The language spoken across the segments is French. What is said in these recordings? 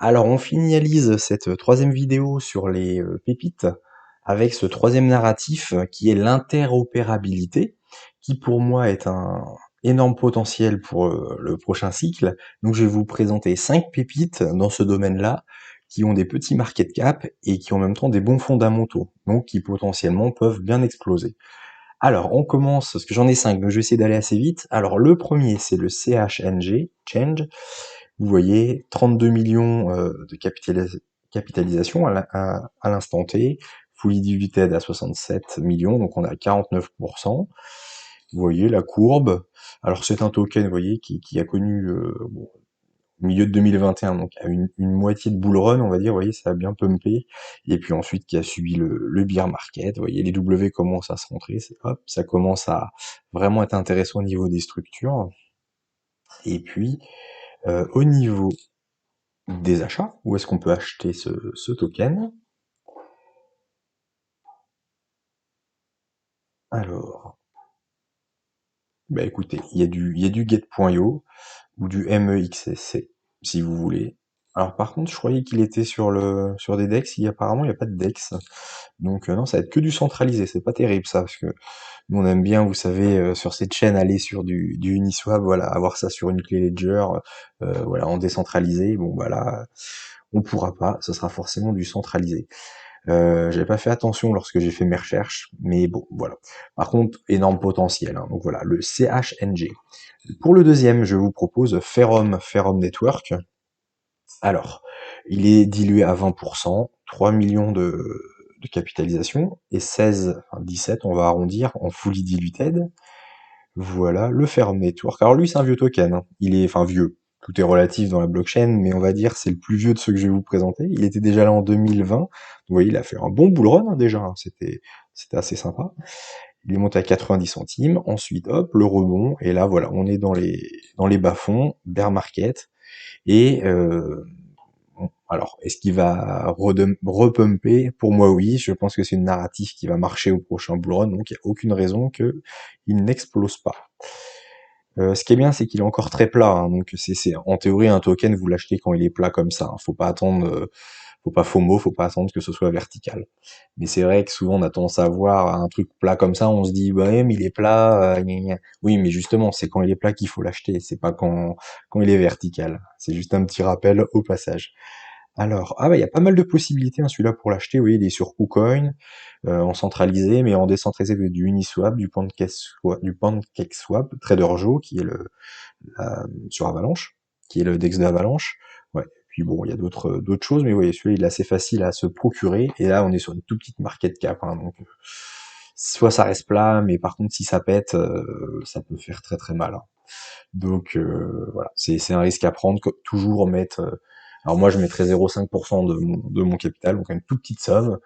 Alors on finalise cette troisième vidéo sur les pépites avec ce troisième narratif qui est l'interopérabilité, qui pour moi est un énorme potentiel pour le prochain cycle. Donc je vais vous présenter 5 pépites dans ce domaine-là qui ont des petits market cap et qui ont en même temps des bons fondamentaux, donc qui potentiellement peuvent bien exploser. Alors on commence, parce que j'en ai 5, donc je vais essayer d'aller assez vite. Alors le premier c'est le CHNG, Change. Vous voyez 32 millions de capitalisation à l'instant T, fully diluted à 67 millions, donc on est à 49%. Vous voyez la courbe. Alors c'est un token, vous voyez, qui a connu bon, au milieu de 2021, donc à une moitié de bull run, on va dire, vous voyez, ça a bien pumpé, et puis ensuite qui a subi le bear market, vous voyez, les W commencent à se rentrer, hop, ça commence à vraiment être intéressant au niveau des structures, et puis au niveau des achats, où est-ce qu'on peut acheter ce token. Alors, bah écoutez, il y a du get.io ou du MEXC si vous voulez. Alors par contre, je croyais qu'il était sur des DEX, apparemment il n'y a pas de DEX. Donc non, ça va être que du centralisé, c'est pas terrible ça, parce que nous on aime bien, vous savez, sur cette chaîne aller sur du Uniswap, voilà, avoir ça sur une clé Ledger, voilà, en décentralisé, bon bah là, on pourra pas, ce sera forcément du centralisé. J'avais pas fait attention lorsque j'ai fait mes recherches, mais bon, voilà. Par contre, énorme potentiel, hein. Donc voilà, le CHNG. Pour le deuxième, je vous propose Ferrum Network. Alors, il est dilué à 20%, 3 millions de capitalisation, et 16, enfin 17, on va arrondir, en fully diluted. Voilà, le Ferrum Network. Alors lui, c'est un vieux token, hein. Il est, enfin vieux, tout est relatif dans la blockchain, mais on va dire c'est le plus vieux de ceux que je vais vous présenter. Il était déjà là en 2020. Vous voyez, il a fait un bon bull run, hein, déjà, hein. C'était assez sympa. Il est monté à 90 centimes. Ensuite, hop, le rebond. Et là, voilà, on est dans les bas-fonds, bear market. Et bon, alors, est-ce qu'il va repumper? Pour moi, oui. Je pense que c'est une narrative qui va marcher au prochain bull run, donc il n'y a aucune raison qu'il n'explose pas. Ce qui est bien, c'est qu'il est encore très plat, hein, donc c'est en théorie un token, vous l'achetez quand il est plat comme ça, hein. Faut pas attendre, faut pas FOMO, faut pas attendre que ce soit vertical. Mais c'est vrai que souvent on a tendance à voir un truc plat comme ça, on se dit bah ouais, mais il est plat, gna gna. Oui, mais justement, c'est quand il est plat qu'il faut l'acheter, c'est pas quand il est vertical. C'est juste un petit rappel au passage. Alors, ah bah il y a pas mal de possibilités, hein, celui-là pour l'acheter, oui, il est sur KuCoin, en centralisé, mais en décentralisé du Uniswap, du PancakeSwap, TraderJoe, qui est sur Avalanche, qui est le DEX d'Avalanche. Ouais. Puis bon, il y a d'autres choses, mais vous voyez, celui-là, il est assez facile à se procurer, et là, on est sur une toute petite market cap, hein, donc soit ça reste plat, mais par contre, si ça pète, ça peut faire très très mal, hein. Donc voilà, c'est un risque à prendre, toujours mettre. Alors moi, je mettrais 0,5% de mon capital, donc une toute petite somme.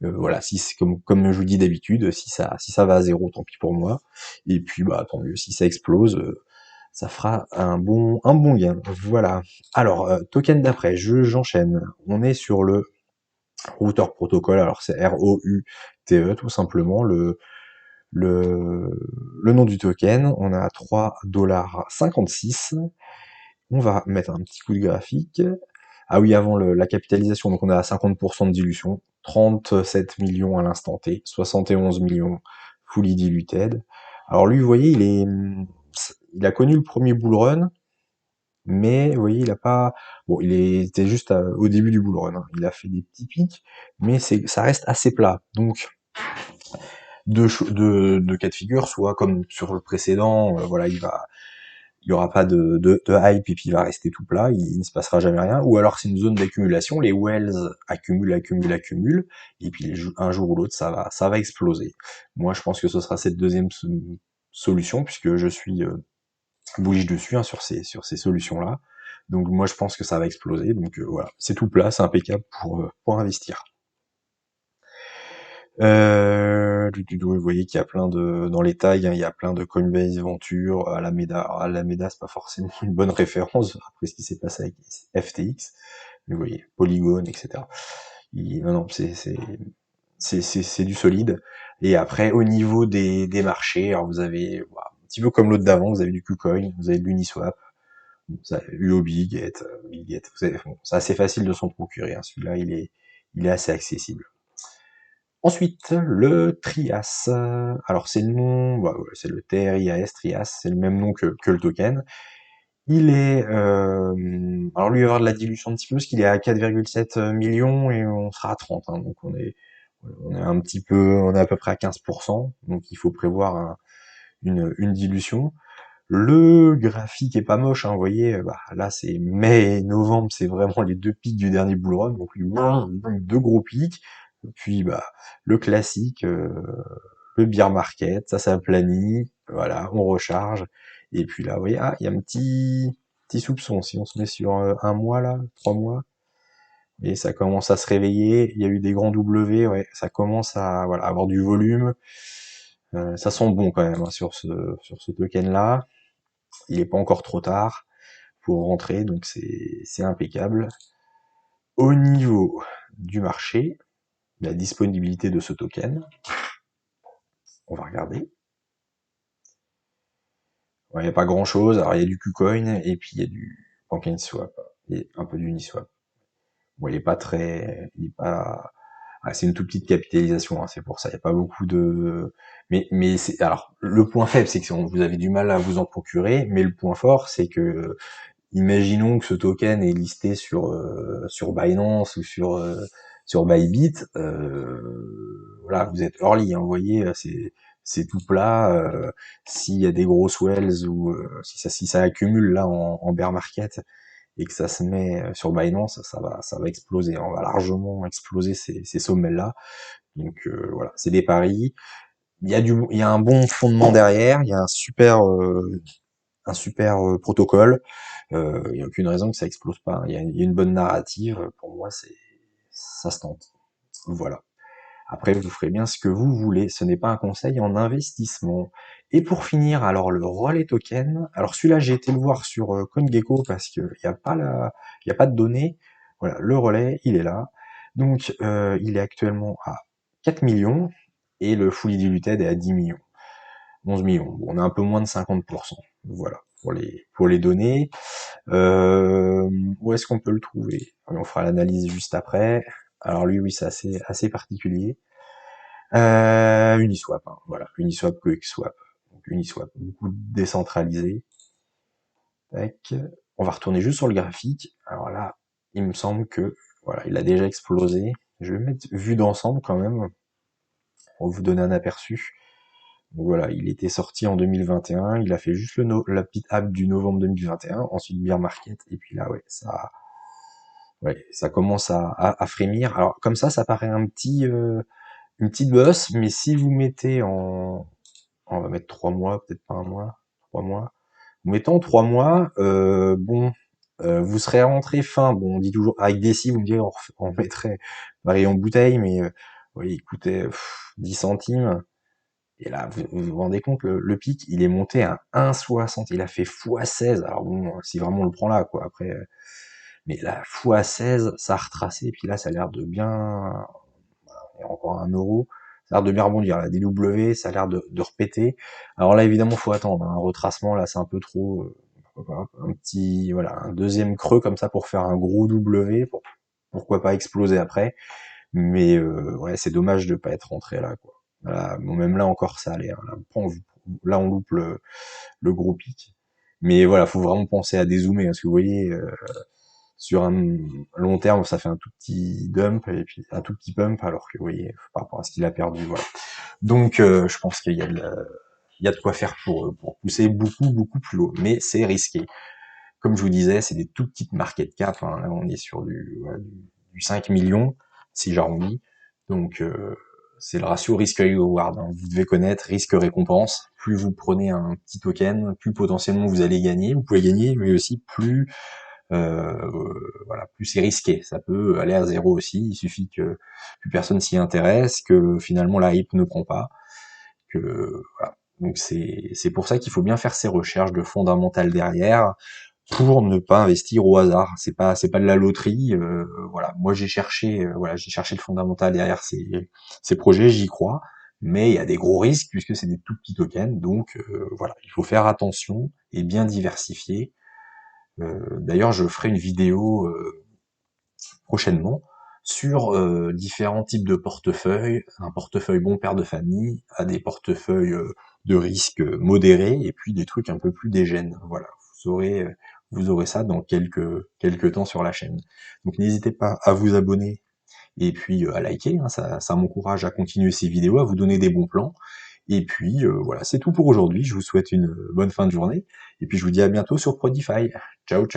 Voilà, si c'est comme je vous dis d'habitude, si ça va à zéro, tant pis pour moi. Et puis bah tant mieux, si ça explose, ça fera un bon gain. Voilà. Alors token d'après, j'enchaîne. On est sur le routeur protocole. Alors c'est ROUTE tout simplement le le nom du token. On a 3,56 $. On va mettre un petit coup de graphique. Ah oui, avant la capitalisation, donc on est à 50% de dilution, 37 millions à l'instant T, 71 millions fully diluted. Alors lui, vous voyez, il a connu le premier bull run, mais vous voyez, il a pas, bon, était juste au début du bull run, hein. Il a fait des petits pics, mais ça reste assez plat. Donc deux cas de figure, soit comme sur le précédent, voilà, il y aura pas de hype et puis il va rester tout plat, il ne se passera jamais rien, ou alors c'est une zone d'accumulation, les wells accumulent, et puis un jour ou l'autre ça va exploser. Moi je pense que ce sera cette deuxième solution, puisque je suis bullish dessus, hein, sur ces solutions-là. Donc moi je pense que ça va exploser, donc voilà, c'est tout plat, c'est impeccable pour investir. Vous voyez qu'il y a plein dans les tags, hein, il y a plein de Coinbase Venture, Alameda. Alors, Alameda, c'est pas forcément une bonne référence après ce qui s'est passé avec FTX. Mais vous voyez, Polygon, etc. Non, non, c'est du solide. Et après, au niveau des marchés, alors vous avez, voilà, un petit peu comme l'autre d'avant, vous avez du KuCoin, vous avez de l'Uniswap. Ça, Huobi, Get, Bitget, bon, c'est assez facile de s'en procurer, hein. Celui-là, il est assez accessible. Ensuite, le Trias. Alors c'est le nom, bah, ouais, c'est le TRIAS, Trias, c'est le même nom que le token. Il est, alors lui il va avoir de la dilution un petit peu, parce qu'il est à 4,7 millions et on sera à 30, hein, donc on est un petit peu, on est à peu près à 15%, donc il faut prévoir une dilution. Le graphique est pas moche, hein, vous voyez, bah, là c'est mai et novembre, c'est vraiment les deux pics du dernier bull run, donc deux gros pics, puis bah le classique, le bear market, ça s'aplanit, voilà, on recharge, et puis là, vous voyez, ah, il y a un petit soupçon, si on se met sur un mois là, 3 mois, et ça commence à se réveiller, il y a eu des grands W, ouais, ça commence à voilà, avoir du volume, ça sent bon quand même, hein, sur ce token là, il est pas encore trop tard pour rentrer, donc c'est impeccable. Au niveau du marché, la disponibilité de ce token, on va regarder. Ouais, il n'y a pas grand chose. Alors il y a du KuCoin et puis il y a du PancakeSwap et un peu d'Uniswap. Bon, il est pas très, il est pas, ah, c'est une toute petite capitalisation, hein, c'est pour ça. Il n'y a pas beaucoup de, mais c'est, alors le point faible, c'est que vous avez du mal à vous en procurer, mais le point fort, c'est que imaginons que ce token est listé sur Binance ou sur Bybit, voilà, vous êtes early, hein, vous voyez, c'est tout plat. S'il y a des grosses wells ou si ça accumule là en bear market et que ça se met sur Binance, ça va exploser, on va largement exploser ces sommets là. Donc voilà, c'est des paris. Il y a un bon fondement derrière, il y a un super protocole. Il n'y a aucune raison que ça explose pas. Il y a une bonne narrative. Pour moi, ça se tente. Voilà. Après, vous ferez bien ce que vous voulez. Ce n'est pas un conseil en investissement. Et pour finir, alors le relais token. Alors celui-là, j'ai été le voir sur CoinGecko parce qu'il n'y a pas il y a pas de données. Voilà, le relais, il est là. Donc, il est actuellement à 4 millions et le fully diluted est à 10 millions. 11 millions. Bon, on est un peu moins de 50%. Voilà, pour les données. Où est-ce qu'on peut le trouver? On fera l'analyse juste après. Alors lui, oui, c'est assez particulier. Uniswap, hein, voilà, Uniswap, QuickSwap. Donc Uniswap, beaucoup décentralisé. Tac. On va retourner juste sur le graphique. Alors là, il me semble que voilà, il a déjà explosé. Je vais mettre vue d'ensemble quand même pour vous donner un aperçu. Donc voilà, il était sorti en 2021, il a fait juste la petite app du novembre 2021, ensuite bear market, et puis là, ouais, ça commence à frémir. Alors comme ça paraît une petite bosse, mais si vous mettez on va mettre 3 mois, peut-être pas un mois, 3 mois. Mettons 3 mois, bon, vous serez rentré fin, bon, on dit toujours, avec des si, vous me direz, on mettrait pareil en bouteille, mais, oui, il coûtait 10 centimes. Et là, vous rendez compte, le pic, il est monté à 1,60, il a fait x16. Alors bon, si vraiment on le prend là, quoi, après, mais là, x16, ça a retracé, et puis là, ça a l'air de bien, il y a encore 1 euro, ça a l'air de bien rebondir. La DW, ça a l'air de repéter. Alors là, évidemment, faut attendre, hein. Un retracement, là, c'est un peu trop, un petit, voilà, un deuxième creux comme ça pour faire un gros W, pourquoi pas exploser après. Mais ouais, c'est dommage de pas être rentré là, quoi. Voilà, bon, même là encore, ça allait, hein. Là, on loupe le gros pic. Mais voilà, faut vraiment penser à dézoomer, hein, parce que vous voyez, sur un long terme, ça fait un tout petit dump et puis un tout petit pump, alors que vous voyez, par rapport à ce qu'il a perdu, voilà. Donc, je pense qu'il y a il y a de quoi faire pour pousser beaucoup plus haut, mais c'est risqué. Comme je vous disais, c'est des tout petites market cap, hein. Là, on est sur voilà, du 5 millions, si j'arrondis. Donc, c'est le ratio risque-reward, hein. Vous devez connaître risque-récompense. Plus vous prenez un petit token, plus potentiellement vous allez gagner. Vous pouvez gagner, mais aussi voilà, plus c'est risqué. Ça peut aller à zéro aussi. Il suffit que plus personne s'y intéresse, que finalement la hype ne prend pas, que voilà. Donc c'est pour ça qu'il faut bien faire ses recherches de fondamental derrière pour ne pas investir au hasard. C'est pas de la loterie. Voilà, moi j'ai cherché le fondamental derrière ces projets, j'y crois. Mais il y a des gros risques puisque c'est des tout petits tokens, donc voilà, il faut faire attention et bien diversifier D'ailleurs, je ferai une vidéo prochainement sur différents types de portefeuilles, un portefeuille bon père de famille, à des portefeuilles de risque modérés, et puis des trucs un peu plus dégènes. Voilà, vous aurez ça dans quelques temps sur la chaîne. Donc n'hésitez pas à vous abonner et puis à liker, hein, ça m'encourage à continuer ces vidéos, à vous donner des bons plans. Et puis voilà, c'est tout pour aujourd'hui. Je vous souhaite une bonne fin de journée, et puis je vous dis à bientôt sur Prodify. Ciao, ciao.